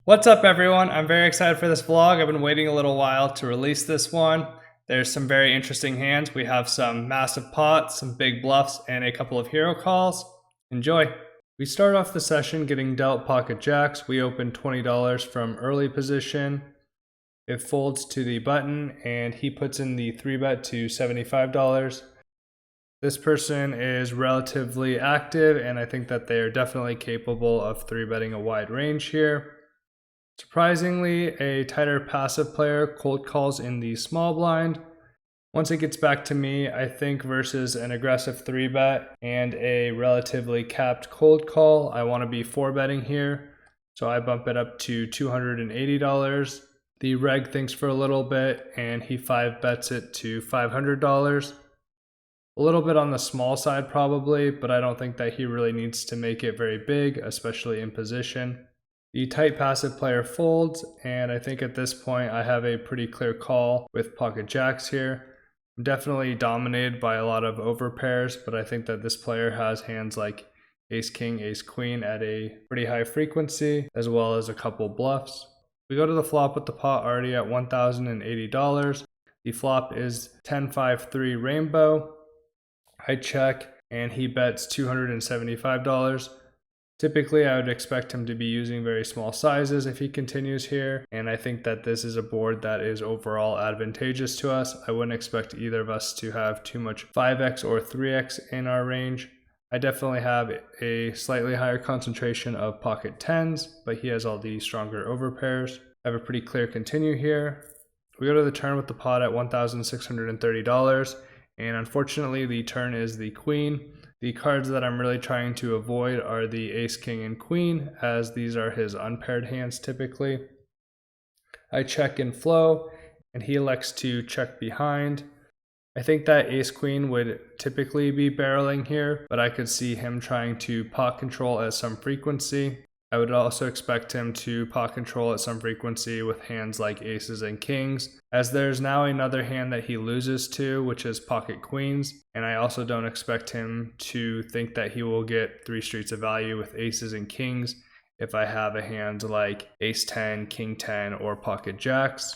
What's up everyone? I'm very excited for this vlog. I've been waiting a little while to release this one. There's some very interesting hands. We have some massive pots, some big bluffs, and a couple of hero calls. Enjoy! We start off the session getting dealt pocket jacks. We open $20 from early position. It folds to the button and he puts in the 3-bet to $75. This person is relatively active and I think that they are definitely capable of 3-betting a wide range here. Surprisingly, a tighter passive player cold calls in the small blind. Once it gets back to me, I think versus an aggressive 3-bet and a relatively capped cold call, I want to be 4-betting here. So I bump it up to $280. The reg thinks for a little bit and he 5-bets it to $500. A little bit on the small side probably, but I don't think that he really needs to make it very big, especially in position. The tight passive player folds, and I think at this point I have a pretty clear call with pocket jacks here. I'm definitely dominated by a lot of overpairs, but I think that this player has hands like ace king, ace queen at a pretty high frequency, as well as a couple bluffs. We go to the flop with the pot already at $1,080. The flop is 10-5-3 rainbow. I check and he bets $275. Typically, I would expect him to be using very small sizes if he continues here, and I think that this is a board that is overall advantageous to us. I wouldn't expect either of us to have too much 5x or 3x in our range. I definitely have a slightly higher concentration of pocket 10s, but he has all the stronger overpairs. I have a pretty clear continue here. We go to the turn with the pot at $1,630, and unfortunately the turn is the queen. The cards that I'm really trying to avoid are the ace, king, and queen, as these are his unpaired hands typically. I check in flow, and he elects to check behind. I think that ace, queen would typically be barreling here, but I could see him trying to pot control at some frequency. I would also expect him to pot control at some frequency with hands like aces and kings, as there's now another hand that he loses to, which is pocket queens, and I also don't expect him to think that he will get 3 streets of value with aces and kings if I have a hand like ace 10, king 10, or pocket jacks.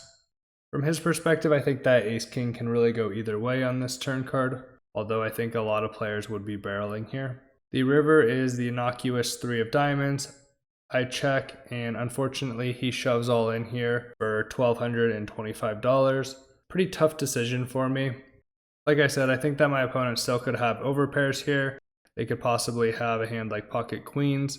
From his perspective, I think that ace king can really go either way on this turn card, although I think a lot of players would be barreling here. The river is the innocuous 3 of diamonds. I check, and unfortunately he shoves all in here for $1,225. Pretty tough decision for me. Like I said, I think that my opponent still could have overpairs here. They could possibly have a hand like pocket queens.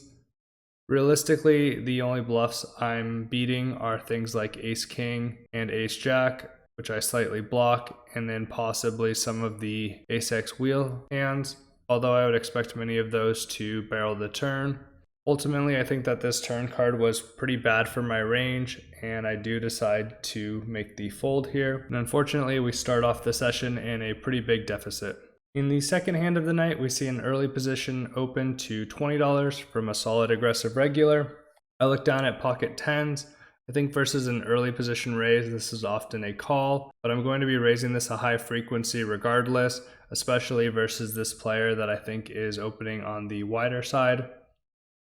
Realistically, the only bluffs I'm beating are things like ace king and ace jack, which I slightly block, and then possibly some of the ace x wheel hands, although I would expect many of those to barrel the turn. Ultimately, I think that this turn card was pretty bad for my range, and I do decide to make the fold here. And unfortunately, we start off the session in a pretty big deficit. In the second hand of the night, we see an early position open to $20 from a solid aggressive regular. I look down at pocket 10s. I think versus an early position raise, this is often a call, but I'm going to be raising this a high frequency regardless, especially versus this player that I think is opening on the wider side.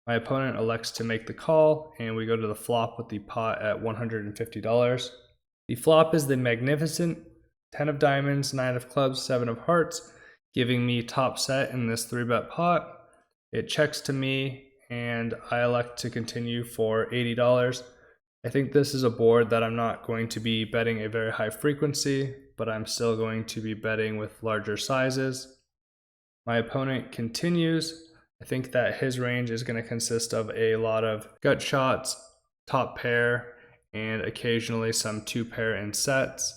My opponent elects to make the call, and we go to the flop with the pot at $150. The flop is the magnificent 10 of diamonds, 9 of clubs, 7 of hearts, giving me top set in this 3-bet pot. It checks to me, and I elect to continue for $80. I think this is a board that I'm not going to be betting a very high frequency, but I'm still going to be betting with larger sizes. My opponent continues. I think that his range is going to consist of a lot of gut shots, top pair, and occasionally some 2-pair in sets.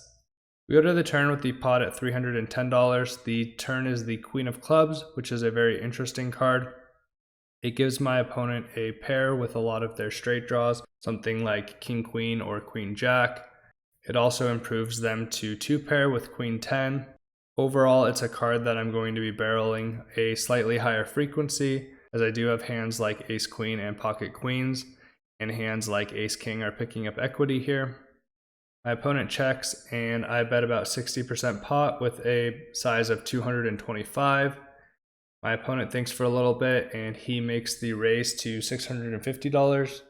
We go to the turn with the pot at $310. The turn is the queen of clubs, which is a very interesting card. It gives my opponent a pair with a lot of their straight draws, something like king queen or queen jack. It also improves them to 2-pair with queen 10. Overall, it's a card that I'm going to be barreling a slightly higher frequency, as I do have hands like ace queen and pocket queens, and hands like ace king are picking up equity here. My opponent checks, and I bet about 60% pot with a size of 225. My opponent thinks for a little bit, and he makes the raise to $650.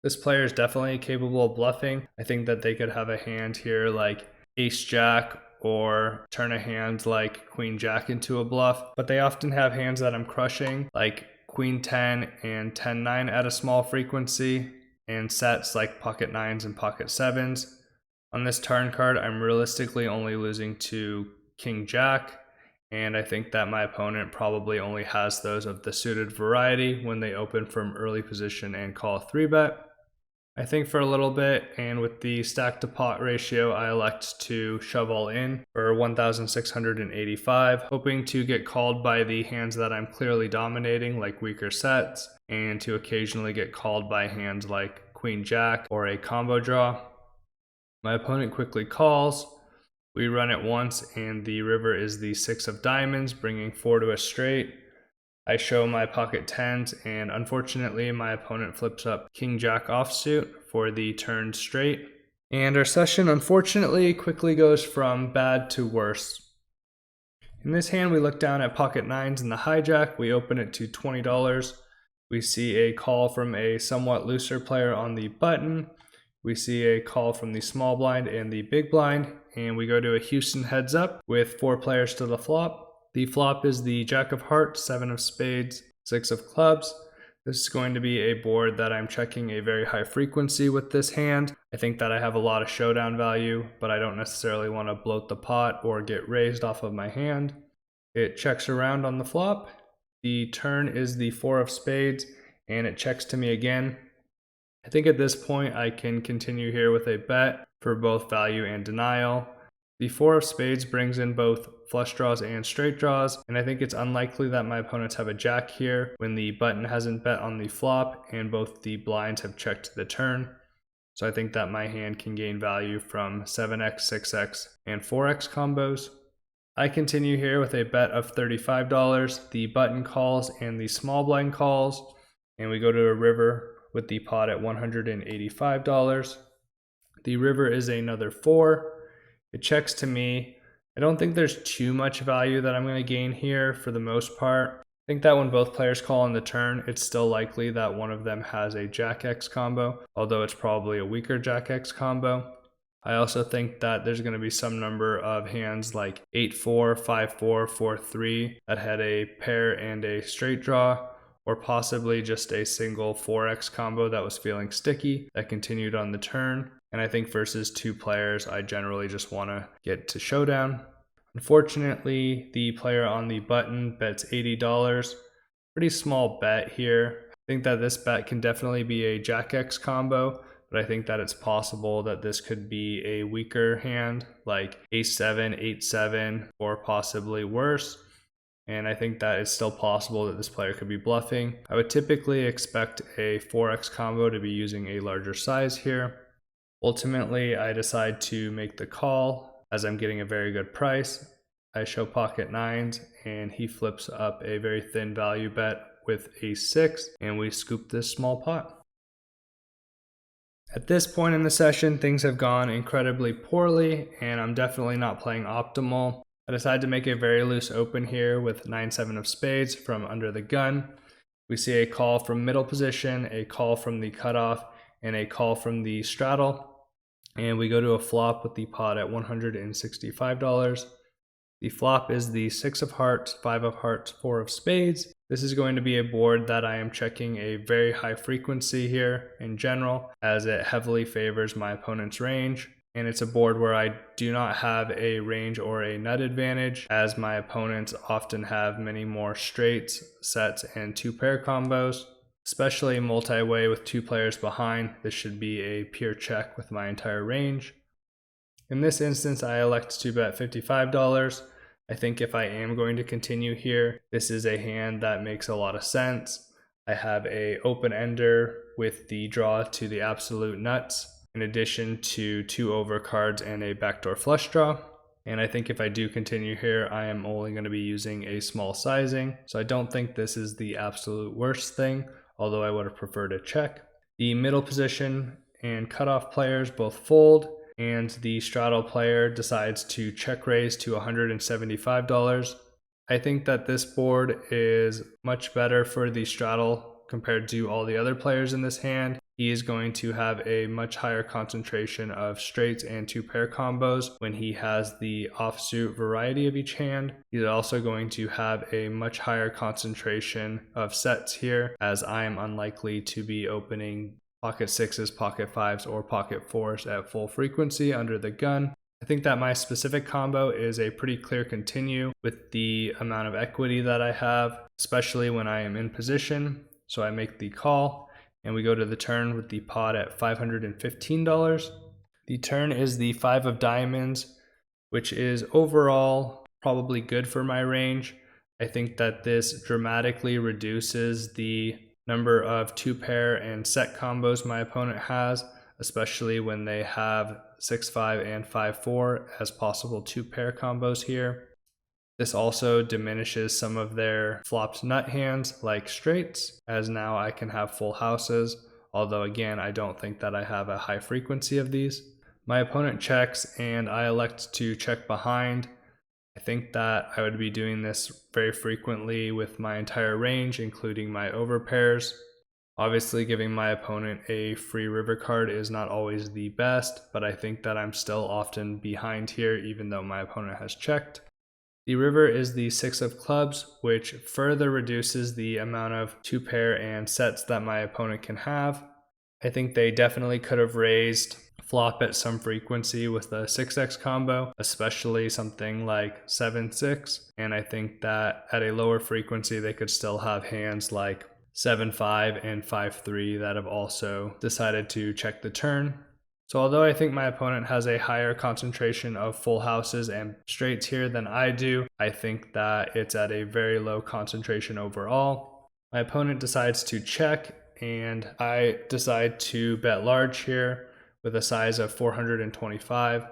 This player is definitely capable of bluffing. I think that they could have a hand here like ace jack or turn a hand like queen jack into a bluff, but they often have hands that I'm crushing like queen 10 and 10-9 at a small frequency, and sets like pocket 9s and pocket 7s. On this turn card, I'm realistically only losing to king jack, and I think that my opponent probably only has those of the suited variety when they open from early position and call a 3-bet. I think for a little bit, and with the stack to pot ratio, I elect to shove all in for 1,685, hoping to get called by the hands that I'm clearly dominating, like weaker sets, and to occasionally get called by hands like queen jack or a combo draw. My opponent quickly calls. We run it once, and the river is the 6 of diamonds, bringing 4 to a straight. I show my pocket 10s, and unfortunately my opponent flips up king jack offsuit for the turn straight. And our session unfortunately quickly goes from bad to worse. In this hand we look down at pocket 9s and the hijack. We open it to $20. We see a call from a somewhat looser player on the button. We see a call from the small blind and the big blind, and we go to a Houston heads up with 4 players to the flop. The flop is the jack of hearts, 7 of spades, 6 of clubs. This is going to be a board that I'm checking a very high frequency with this hand. I think that I have a lot of showdown value, but I don't necessarily want to bloat the pot or get raised off of my hand. It checks around on the flop. The turn is the 4 of spades, and it checks to me again. I think at this point I can continue here with a bet for both value and denial. The 4 of spades brings in both flush draws and straight draws, and I think it's unlikely that my opponents have a jack here when the button hasn't bet on the flop and both the blinds have checked the turn. So I think that my hand can gain value from 7x, 6x, and 4x combos. I continue here with a bet of $35. The button calls and the small blind calls, and we go to a river with the pot at $185. The river is another 4. It checks to me. I don't think there's too much value that I'm going to gain here for the most part. I think that when both players call on the turn, it's still likely that one of them has a Jack-X combo, although it's probably a weaker Jack-X combo. I also think that there's going to be some number of hands like 8-4, 5-4, 4-3 that had a pair and a straight draw, or possibly just a single 4x combo that was feeling sticky that continued on the turn. And I think versus 2 players, I generally just want to get to showdown. Unfortunately, the player on the button bets $80. Pretty small bet here. I think that this bet can definitely be a Jack-X combo, but I think that it's possible that this could be a weaker hand like Ace-7, 8-7, or possibly worse. And I think that it's still possible that this player could be bluffing. I would typically expect a 4x combo to be using a larger size here. Ultimately, I decide to make the call as I'm getting a very good price. I show pocket 9s, and he flips up a very thin value bet with Ace-6, and we scoop this small pot. At this point in the session, things have gone incredibly poorly, and I'm definitely not playing optimal. I decide to make a very loose open here with 9-7 of spades from under the gun. We see a call from middle position, a call from the cutoff, and a call from the straddle. And we go to a flop with the pot at $165. The flop is the 6 of hearts, 5 of hearts, 4 of spades. This is going to be a board that I am checking a very high frequency here in general, as it heavily favors my opponent's range. And it's a board where I do not have a range or a nut advantage, as my opponents often have many more straights, sets, and 2-pair combos. Especially multi-way with 2 players behind, this should be a pure check with my entire range. In this instance, I elect to bet $55. I think if I am going to continue here, this is a hand that makes a lot of sense. I have a open ender with the draw to the absolute nuts, in addition to 2 overcards and a backdoor flush draw. And I think if I do continue here, I am only going to be using a small sizing. So I don't think this is the absolute worst thing, although I would have preferred a check. The middle position and cutoff players both fold, and the straddle player decides to check raise to $175. I think that this board is much better for the straddle compared to all the other players in this hand. he is going to have a much higher concentration of straights and two pair combos when he has the offsuit variety of each hand. He's also going to have a much higher concentration of sets here, as I am unlikely to be opening pocket sixes, pocket fives, or pocket fours at full frequency under the gun. I think that my specific combo is a pretty clear continue with the amount of equity that I have, especially when I am in position. So I make the call and we go to the turn with the pot at $515. The turn is the 5 of diamonds, which is overall probably good for my range. I think that this dramatically reduces the number of two pair and set combos my opponent has, especially when they have 6-5 and 5-4 as possible two pair combos here. This also diminishes some of their flopped nut hands like straights, as now I can have full houses, although again I don't think that I have a high frequency of these. My opponent checks and I elect to check behind. I think that I would be doing this very frequently with my entire range, including my overpairs. Obviously, giving my opponent a free river card is not always the best, but I think that I'm still often behind here even though my opponent has checked. The river is the 6 of clubs, which further reduces the amount of two pair and sets that my opponent can have. I think they definitely could have raised flop at some frequency with the 6x combo, especially something like 7-6, and I think that at a lower frequency they could still have hands like 7-5 and 5-3 that have also decided to check the turn. So although I think my opponent has a higher concentration of full houses and straights here than I do, I think that it's at a very low concentration overall. My opponent decides to check and I decide to bet large here with a size of 425.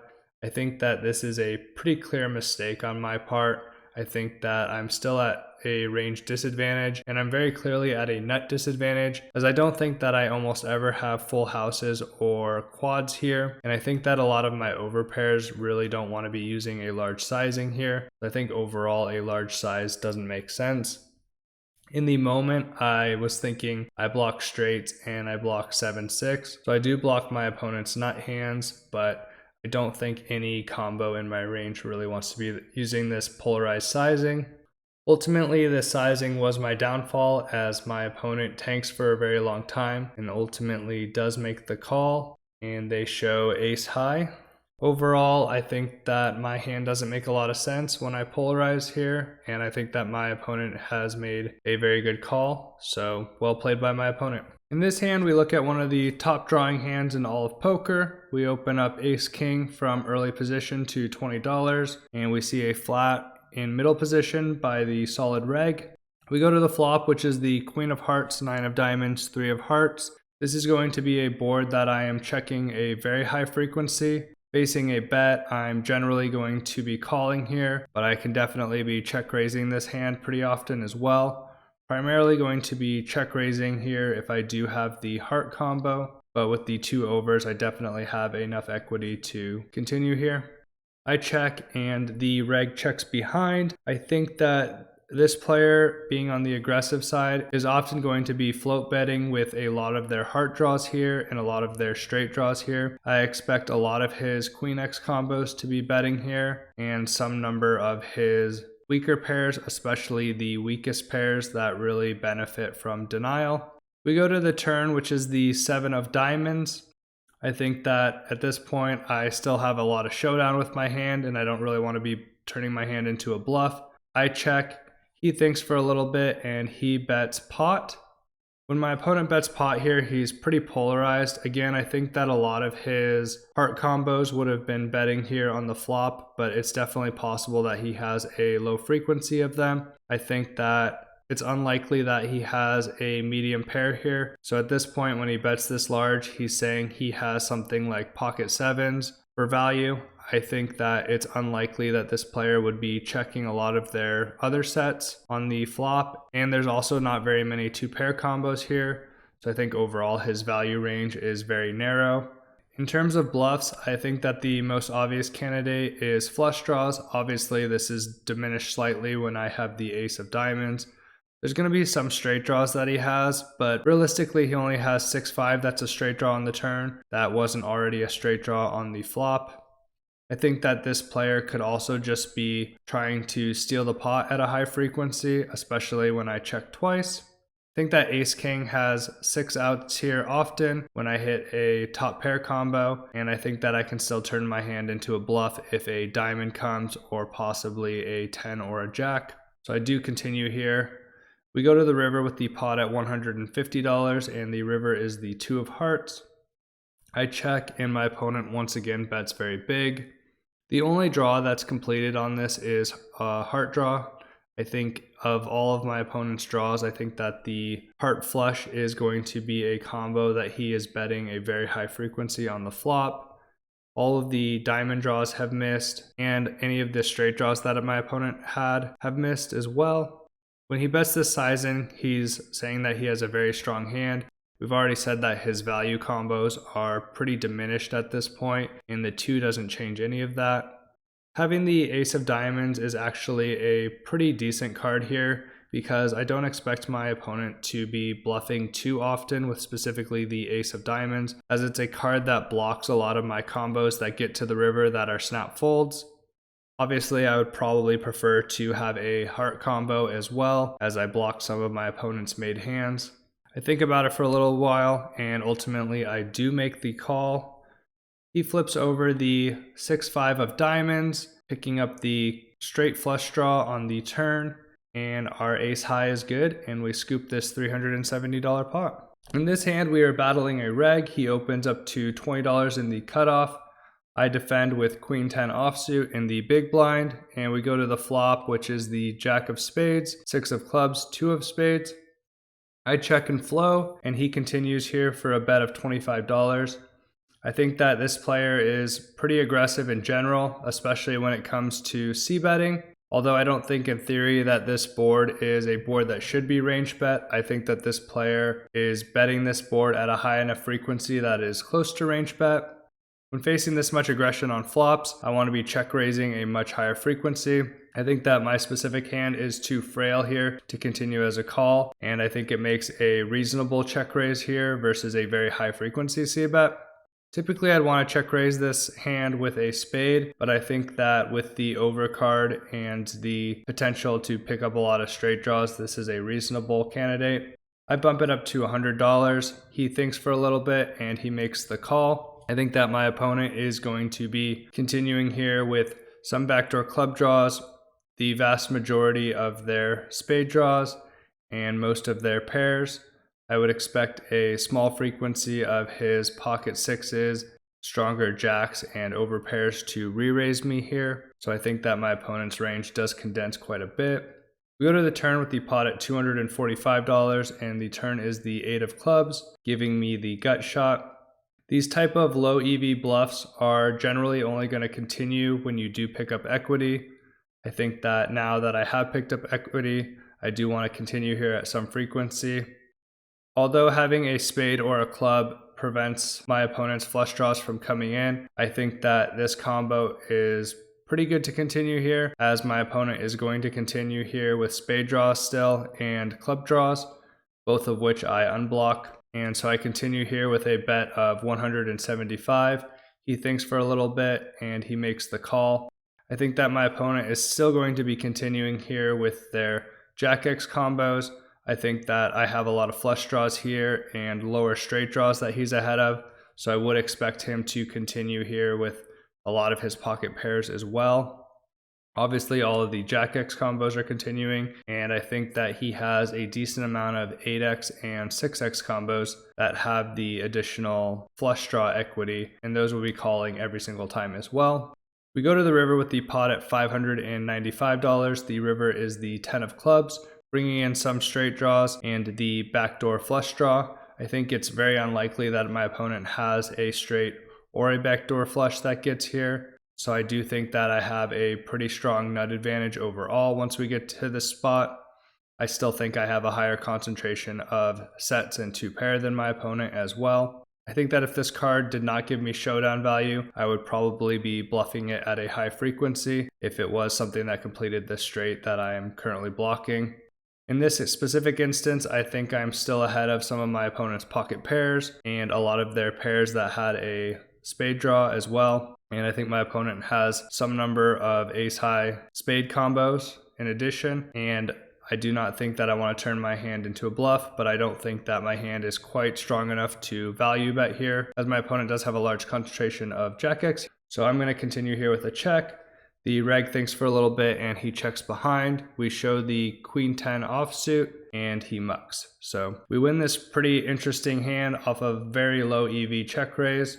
I think that this is a pretty clear mistake on my part. I think that I'm still at a range disadvantage and I'm very clearly at a nut disadvantage, as I don't think that I almost ever have full houses or quads here, and I think that a lot of my overpairs really don't want to be using a large sizing here. I think overall a large size doesn't make sense. In the moment, I was thinking I block straights and I block 7-6, so I do block my opponent's nut hands, but I don't think any combo in my range really wants to be using this polarized sizing. Ultimately, this sizing was my downfall, as my opponent tanks for a very long time and ultimately does make the call, and they show ace high. Overall, I think that my hand doesn't make a lot of sense when I polarize here, and I think that my opponent has made a very good call, so well played by my opponent. In this hand, we look at one of the top drawing hands in all of poker. We open up ace king from early position to $20, and we see a flat in middle position by the solid reg. We go to the flop, which is the queen of hearts, 9 of diamonds, 3 of hearts. This is going to be a board that I am checking a very high frequency. Facing a bet, I'm generally going to be calling here, but I can definitely be check raising this hand pretty often as well. Primarily going to be check raising here if I do have the heart combo, but with the 2 overs, I definitely have enough equity to continue here. I check and the reg checks behind. I think that this player, being on the aggressive side, is often going to be float betting with a lot of their heart draws here and a lot of their straight draws here. I expect a lot of his queen X combos to be betting here and some number of his weaker pairs, especially the weakest pairs that really benefit from denial. We go to the turn, which is the 7 of diamonds. I think that at this point I still have a lot of showdown with my hand and I don't really want to be turning my hand into a bluff. I check. He thinks for a little bit and he bets pot. When my opponent bets pot here, he's pretty polarized. Again, I think that a lot of his heart combos would have been betting here on the flop, but it's definitely possible that he has a low frequency of them. I think that it's unlikely that he has a medium pair here. So at this point, when he bets this large, he's saying he has something like pocket sevens for value. I think that it's unlikely that this player would be checking a lot of their other sets on the flop, and there's also not very many 2 pair combos here, so I think overall his value range is very narrow. In terms of bluffs, I think that the most obvious candidate is flush draws. Obviously this is diminished slightly when I have the ace of diamonds. There's going to be some straight draws that he has, but realistically he only has 6-5 that's a straight draw on the turn. That wasn't already a straight draw on the flop. I think that this player could also just be trying to steal the pot at a high frequency, especially when I check twice. I think that Ace King has 6 outs here often when I hit a top pair combo, and I think that I can still turn my hand into a bluff if a diamond comes or possibly a 10 or a jack. So I do continue here. We go to the river with the pot at $150, and the river is the 2 of hearts. I check, and my opponent once again bets very big. The only draw that's completed on this is a heart draw. I think of all of my opponent's draws, I think that the heart flush is going to be a combo that he is betting a very high frequency on the flop. All of the diamond draws have missed, and any of the straight draws that my opponent had have missed as well. When he bets this sizing, he's saying that he has a very strong hand. We've already said that his value combos are pretty diminished at this point, and the 2 doesn't change any of that. Having the ace of diamonds is actually a pretty decent card here because I don't expect my opponent to be bluffing too often with specifically the ace of diamonds, as it's a card that blocks a lot of my combos that get to the river that are snap folds. Obviously, I would probably prefer to have a heart combo as well, as I block some of my opponent's made hands. I think about it for a little while, and ultimately I do make the call. He flips over the 6-5 of diamonds, picking up the straight flush draw on the turn, and our ace high is good, and we scoop this $370 pot. In this hand, we are battling a reg. He opens up to $20 in the cutoff. I defend with queen 10 offsuit in the big blind, and we go to the flop, which is the jack of spades, 6 of clubs, 2 of spades. I check and flow, and he continues here for a bet of $25. I think that this player is pretty aggressive in general, especially when it comes to c-betting. Although I don't think in theory that this board is a board that should be range bet. I think that this player is betting this board at a high enough frequency that is close to range bet. When facing this much aggression on flops, I want to be check raising a much higher frequency. I think that my specific hand is too frail here to continue as a call, and I think it makes a reasonable check raise here versus a very high frequency c-bet. Typically, I'd want to check raise this hand with a spade, but I think that with the overcard and the potential to pick up a lot of straight draws, this is a reasonable candidate. I bump it up to $100. He thinks for a little bit and he makes the call. I think that my opponent is going to be continuing here with some backdoor club draws, the vast majority of their spade draws, and most of their pairs. I would expect a small frequency of his pocket sixes, stronger jacks, and overpairs to re-raise me here. So I think that my opponent's range does condense quite a bit. We go to the turn with the pot at $245, and the turn is the 8 of clubs, giving me the gut shot. These type of low EV bluffs are generally only going to continue when you do pick up equity. I think that now that I have picked up equity, I do want to continue here at some frequency. Although having a spade or a club prevents my opponent's flush draws from coming in, I think that this combo is pretty good to continue here, as my opponent is going to continue here with spade draws still and club draws, both of which I unblock. And so I continue here with a bet of $175. He thinks for a little bit and he makes the call. I think that my opponent is still going to be continuing here with their Jack X combos. I think that I have a lot of flush draws here and lower straight draws that he's ahead of, so I would expect him to continue here with a lot of his pocket pairs as well. Obviously, all of the Jack X combos are continuing, and I think that he has a decent amount of 8X and 6X combos that have the additional flush draw equity, and those will be calling every single time as well. We go to the river with the pot at $595. The river is the 10 of clubs, bringing in some straight draws and the backdoor flush draw. I think it's very unlikely that my opponent has a straight or a backdoor flush that gets here. So I do think that I have a pretty strong nut advantage overall once we get to this spot. I still think I have a higher concentration of sets and 2 pair than my opponent as well. I think that if this card did not give me showdown value, I would probably be bluffing it at a high frequency if it was something that completed this straight that I am currently blocking. In this specific instance, I think I'm still ahead of some of my opponent's pocket pairs and a lot of their pairs that had a spade draw as well. And I think my opponent has some number of ace-high spade combos in addition. And I do not think that I want to turn my hand into a bluff, but I don't think that my hand is quite strong enough to value bet here, as my opponent does have a large concentration of jack X. So I'm going to continue here with a check. The reg thinks for a little bit and he checks behind. We show the queen 10 offsuit and he mucks. So we win this pretty interesting hand off a very low EV check raise.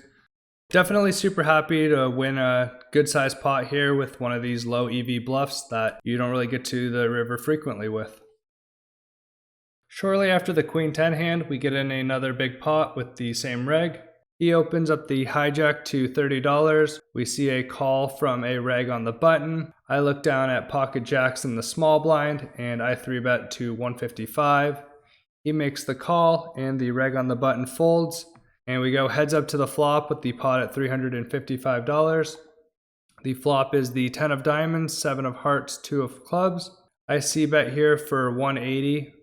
Definitely super happy to win a good sized pot here with one of these low EV bluffs that you don't really get to the river frequently with. Shortly after the queen 10 hand, we get in another big pot with the same reg. He opens up the hijack to $30. We see a call from a reg on the button. I look down at pocket jacks in the small blind and I 3-bet to 155. He makes the call and the reg on the button folds. And we go heads up to the flop with the pot at $355. The flop is the 10 of diamonds, 7 of hearts, 2 of clubs. I c-bet here for 180.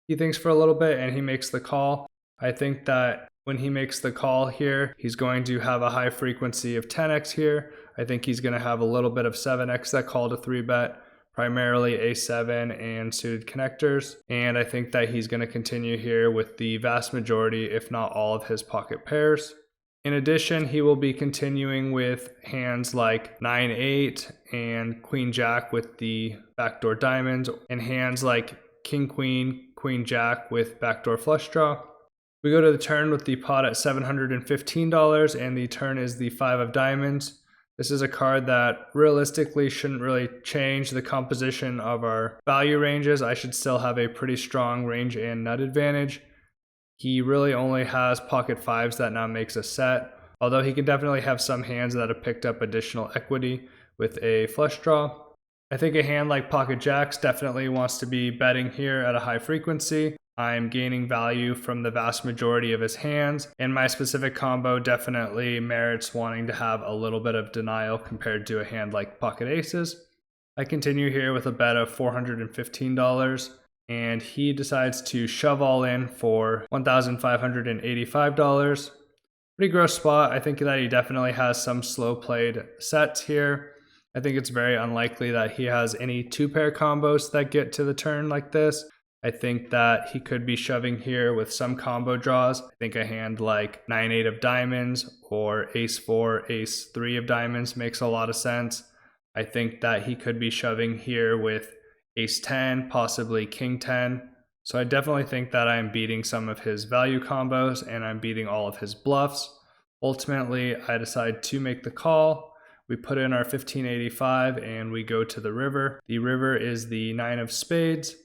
He thinks for a little bit and he makes the call. I think that when he makes the call here, he's going to have a high frequency of 10x here. I think he's going to have a little bit of 7x that call to 3-bet, primarily a7 and suited connectors. And I think that he's going to continue here with the vast majority, if not all, of his pocket pairs. In addition, he will be continuing with hands like 9-8 and queen jack with the backdoor diamonds, and hands like king queen, queen jack with backdoor flush draw. We go to the turn with the pot at $715 and the turn is the 5 of diamonds. This is a card that realistically shouldn't really change the composition of our value ranges. I should still have a pretty strong range and nut advantage. He really only has pocket 5s that now makes a set, although he can definitely have some hands that have picked up additional equity with a flush draw. I think a hand like pocket jacks definitely wants to be betting here at a high frequency. I'm gaining value from the vast majority of his hands, and my specific combo definitely merits wanting to have a little bit of denial compared to a hand like pocket aces. I continue here with a bet of $415, and he decides to shove all in for $1,585. Pretty gross spot. I think that he definitely has some slow played sets here. I think it's very unlikely that he has any 2-pair combos that get to the turn like this. I think that he could be shoving here with some combo draws. I think a hand like 9-8 of diamonds or ace-4, ace-3 of diamonds makes a lot of sense. I think that he could be shoving here with ace-10, possibly king-10. So I definitely think that I'm beating some of his value combos and I'm beating all of his bluffs. Ultimately, I decide to make the call. We put in our 1585 and we go to the river. The river is the 9 of spades.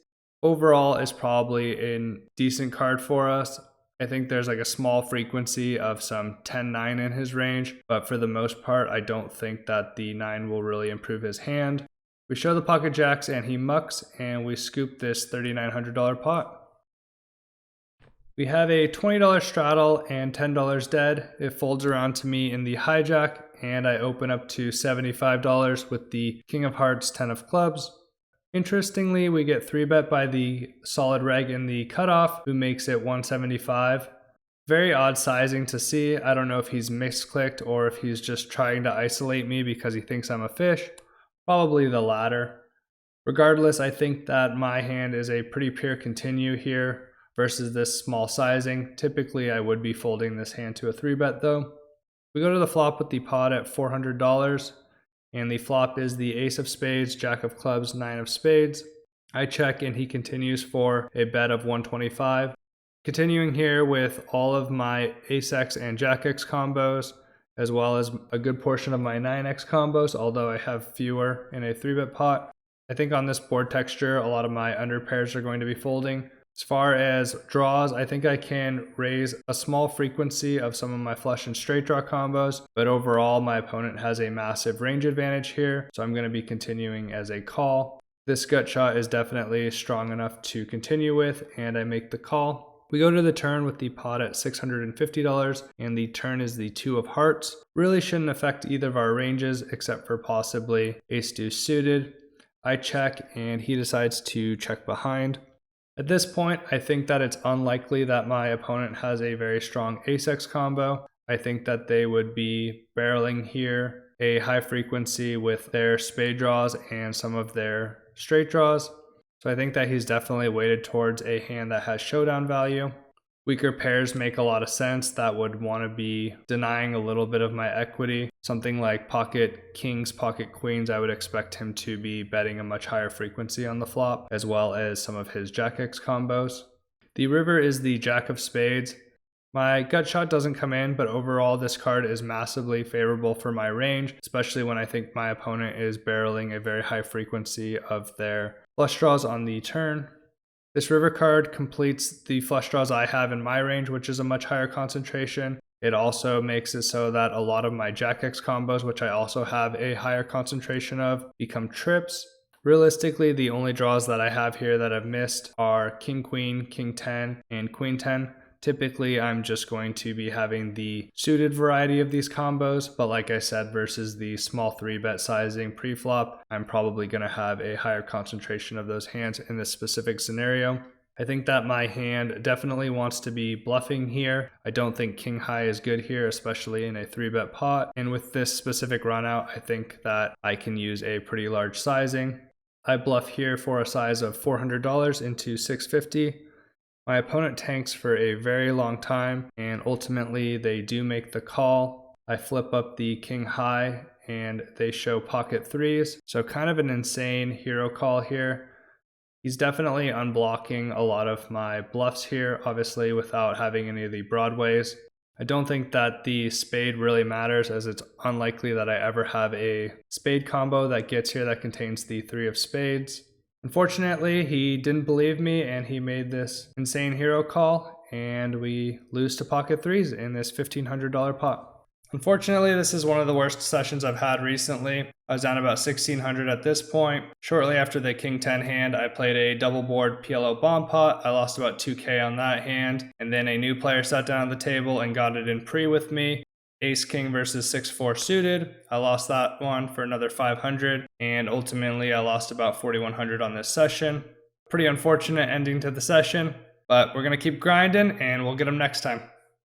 Overall is probably a decent card for us. I think there's like a small frequency of some 10-9 in his range, but for the most part, I don't think that the 9 will really improve his hand. We show the pocket jacks and he mucks, and we scoop this $3,900 pot. We have a $20 straddle and $10 dead. It folds around to me in the hijack, and I open up to $75 with the king of hearts, 10 of clubs. Interestingly, we get 3-bet by the solid reg in the cutoff, who makes it 175. Very odd sizing to see. I don't know if he's misclicked or if he's just trying to isolate me because he thinks I'm a fish. Probably the latter. Regardless, I think that my hand is a pretty pure continue here versus this small sizing. Typically, I would be folding this hand to a 3-bet though. We go to the flop with the pot at $400. And the flop is the ace of spades, jack of clubs, 9 of spades. I check and he continues for a bet of 125. Continuing here with all of my ace-x and jack-x combos, as well as a good portion of my 9x combos, although I have fewer in a 3-bet pot. I think on this board texture, a lot of my under pairs are going to be folding. As far as draws, I think I can raise a small frequency of some of my flush and straight draw combos, but overall my opponent has a massive range advantage here, so I'm going to be continuing as a call. This gut shot is definitely strong enough to continue with, and I make the call. We go to the turn with the pot at $650, and the turn is the 2 of hearts. Really shouldn't affect either of our ranges except for possibly ace-deuce suited. I check, and he decides to check behind. At this point, I think that it's unlikely that my opponent has a very strong ace-x combo. I think that they would be barreling here a high frequency with their spade draws and some of their straight draws. So I think that he's definitely weighted towards a hand that has showdown value. Weaker pairs make a lot of sense that would want to be denying a little bit of my equity. Something like pocket kings, pocket queens, I would expect him to be betting a much higher frequency on the flop, as well as some of his jack-x combos. The river is the jack of spades. My gut shot doesn't come in, but overall this card is massively favorable for my range, especially when I think my opponent is barreling a very high frequency of their flush draws on the turn. This river card completes the flush draws I have in my range, which is a much higher concentration. It also makes it so that a lot of my jack-x combos, which I also have a higher concentration of, become trips. Realistically, the only draws that I have here that I've missed are king queen, king 10, and queen 10. Typically, I'm just going to be having the suited variety of these combos, but like I said, versus the small 3-bet sizing pre-flop, I'm probably going to have a higher concentration of those hands in this specific scenario. I think that my hand definitely wants to be bluffing here. I don't think king high is good here, especially in a 3-bet pot. And with this specific run out, I think that I can use a pretty large sizing. I bluff here for a size of $400 into $650. My opponent tanks for a very long time, and ultimately they do make the call. I flip up the king high and they show pocket threes. So kind of an insane hero call here. He's definitely unblocking a lot of my bluffs here, obviously without having any of the broadways. I don't think that the spade really matters, as it's unlikely that I ever have a spade combo that gets here that contains the 3 of spades. Unfortunately, he didn't believe me and he made this insane hero call, and we lose to pocket threes in this $1,500 pot. Unfortunately, this is one of the worst sessions I've had recently. I was down about 1,600 at this point. Shortly after the king 10 hand, I played a double board PLO bomb pot. I lost about 2K on that hand, and then a new player sat down at the table and got it in pre with me. Ace king versus 6-4 suited. I lost that one for another 500, and ultimately I lost about 4,100 on this session. Pretty unfortunate ending to the session, but we're gonna keep grinding and we'll get them next time.